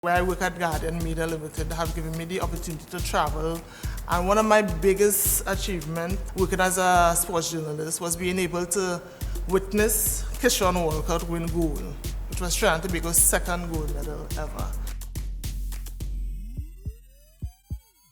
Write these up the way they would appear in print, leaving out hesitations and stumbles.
Where I work at Guardian Media Limited have given me the opportunity to travel. And one of my biggest achievements working as a sports journalist was being able to witness Kishon Walcott win gold, which was Trinidad and Tobago's second gold medal ever.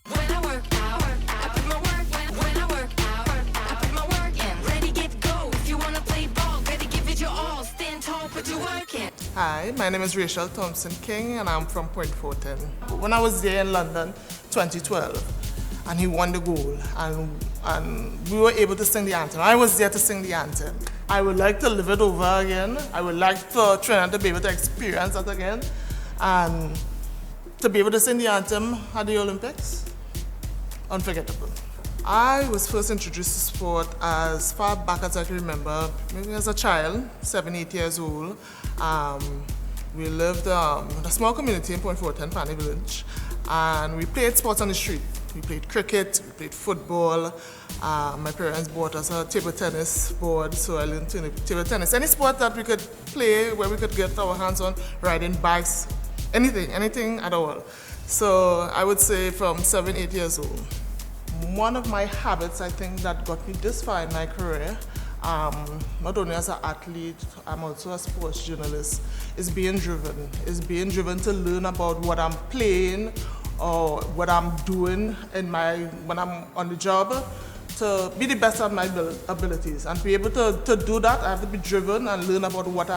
When I work out, I put my work. When I work out, I put my work in. Ready, get, go. If you wanna play ball, better give it your all. Stand tall, put your work in. Hi, my name is Rachael Thompson and I'm from Point Fortin. When I was there in London, 2012, and he won the gold, and we were able to sing the anthem. I was there to sing the anthem. I would like to live it over again. I would like for Trinidad to be able to experience that again, and to be able to sing the anthem at the Olympics, unforgettable. I was first introduced to sport as far back as I can remember, maybe as a child, 7, 8 years old. We lived in a small community in Point Fortin, Fanny Village, and we played sports on the street. We played cricket, we played football. My parents bought us a table tennis board, so I learned table tennis. Any sport that we could play, where we could get our hands on, riding bikes, anything at all. So I would say from 7, 8 years old. One of my habits, I think, that got me this far in my career, not only as an athlete, I'm also a sports journalist, is being driven. Is being driven to learn about what I'm playing or what I'm doing when I'm on the job, to be the best at my abilities. And to be able to do that, I have to be driven and learn about what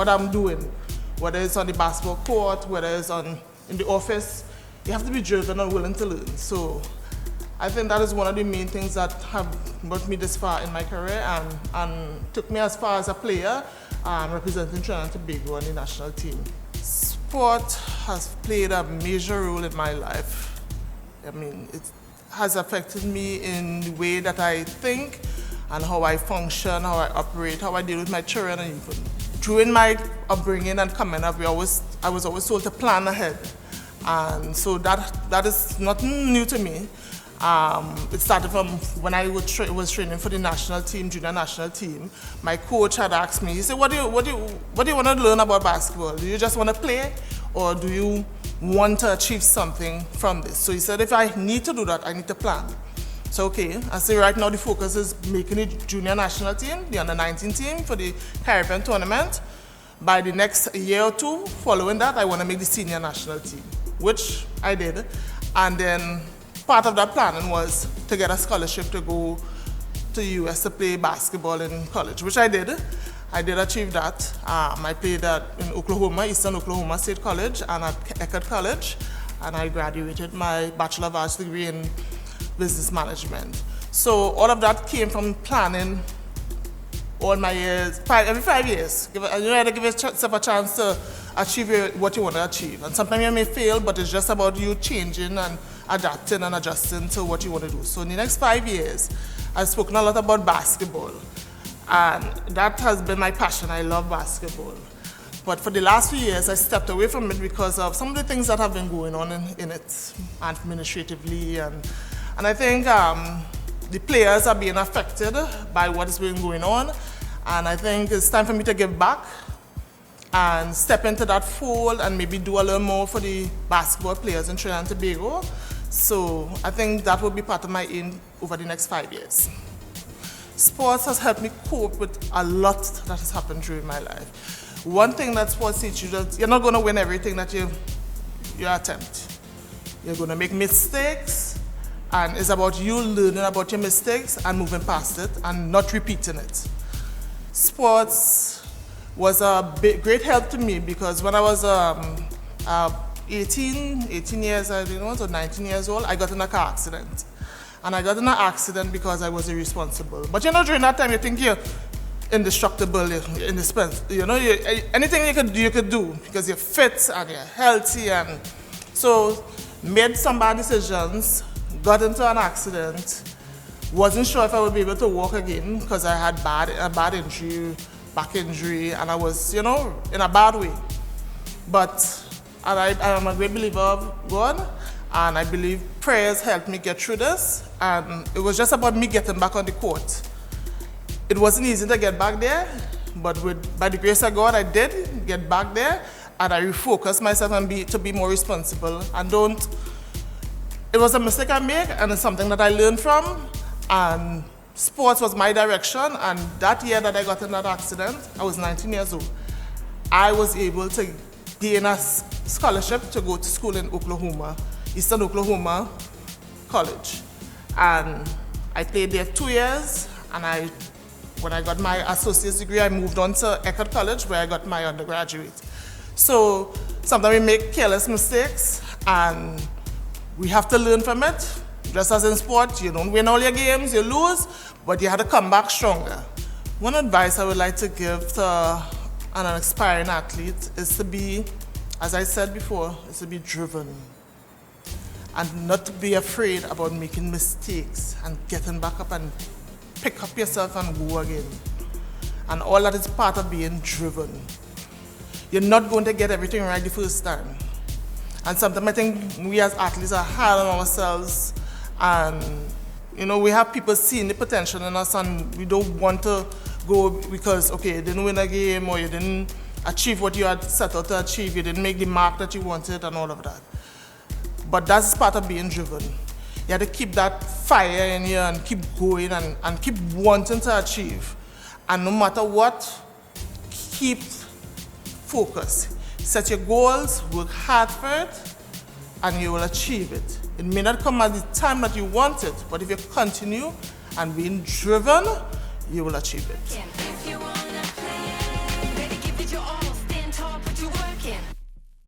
I'm doing. Whether it's on the basketball court, whether it's in the office, you have to be driven and willing to learn. So I think that is one of the main things that have brought me this far in my career and took me as far as a player, representing Trinidad and Tobago on the national team. Sport has played a major role in my life. I mean, it has affected me in the way that I think and how I function, how I operate, how I deal with my children. And even during my upbringing and coming up, I was always told to plan ahead. And so that is nothing new to me. It started from when I was training for the national team, junior national team. My coach had asked me, he said, what do you want to learn about basketball? Do you just want to play, or do you want to achieve something from this? So he said, if I need to do that, I need to plan. So okay, I say right now the focus is making the junior national team, the under-19 team for the Caribbean tournament. By the next year or two following that, I want to make the senior national team, which I did. And then part of that planning was to get a scholarship to go to the US to play basketball in college, which I did. I did achieve that. I played in Oklahoma, Eastern Oklahoma State College, and at Eckerd College, and I graduated my Bachelor of Arts degree in Business Management. So all of that came from planning all my years, every 5 years. You have to give yourself a chance to achieve what you want to achieve. And sometimes you may fail, but it's just about you changing and adapting and adjusting to what you want to do. So in the next 5 years, I've spoken a lot about basketball. And that has been my passion. I love basketball. But for the last few years, I stepped away from it because of some of the things that have been going on in it administratively. And I think the players are being affected by what has been going on. And I think it's time for me to give back and step into that fold and maybe do a little more for the basketball players in Trinidad and Tobago. So I think that will be part of my aim over the next 5 years. Sports has helped me cope with a lot that has happened during my life. One thing that sports teach you, that you're not going to win everything that you attempt. You're going to make mistakes, and it's about you learning about your mistakes and moving past it and not repeating it. Sports was a great help to me because when I was 18 years, I don't know, so 19 years old, I got in a car accident. And I got in an accident because I was irresponsible. But you know, during that time, you think you're indestructible, you're indispensable. You know, anything you could do because you're fit and you're healthy. And so made some bad decisions, got into an accident, wasn't sure if I would be able to walk again because I had a bad injury, back injury, and I was, you know, in a bad way. But I am a great believer of God, and I believe prayers helped me get through this, and it was just about me getting back on the court. It wasn't easy to get back there, but by the grace of God, I did get back there, and I refocus myself and to be more responsible and don't. It was a mistake I made, and it's something that I learned from, and sports was my direction. And that year that I got in that accident, I was 19 years old. I was able to gain a scholarship to go to school in Oklahoma, Eastern Oklahoma College. And I played there 2 years, and when I got my associate's degree, I moved on to Eckerd College, where I got my undergraduate. So sometimes we make careless mistakes, and we have to learn from it. Just as in sport, you don't win all your games, you lose, but you have to come back stronger. One advice I would like to give to an aspiring athlete is to be, as I said before, is to be driven. And not to be afraid about making mistakes and getting back up and pick up yourself and go again. And all that is part of being driven. You're not going to get everything right the first time. And sometimes I think we as athletes are hard on ourselves, and we have people seeing the potential in us, and we don't want to go because, okay, you didn't win a game, or you didn't achieve what you had set out to achieve, you didn't make the mark that you wanted, and all of that. But that's part of being driven. You have to keep that fire in you and keep going and keep wanting to achieve. And no matter what, keep focused. Set your goals, work hard for it, and you will achieve it. It may not come at the time that you want it, but if you continue and being driven, you will achieve it.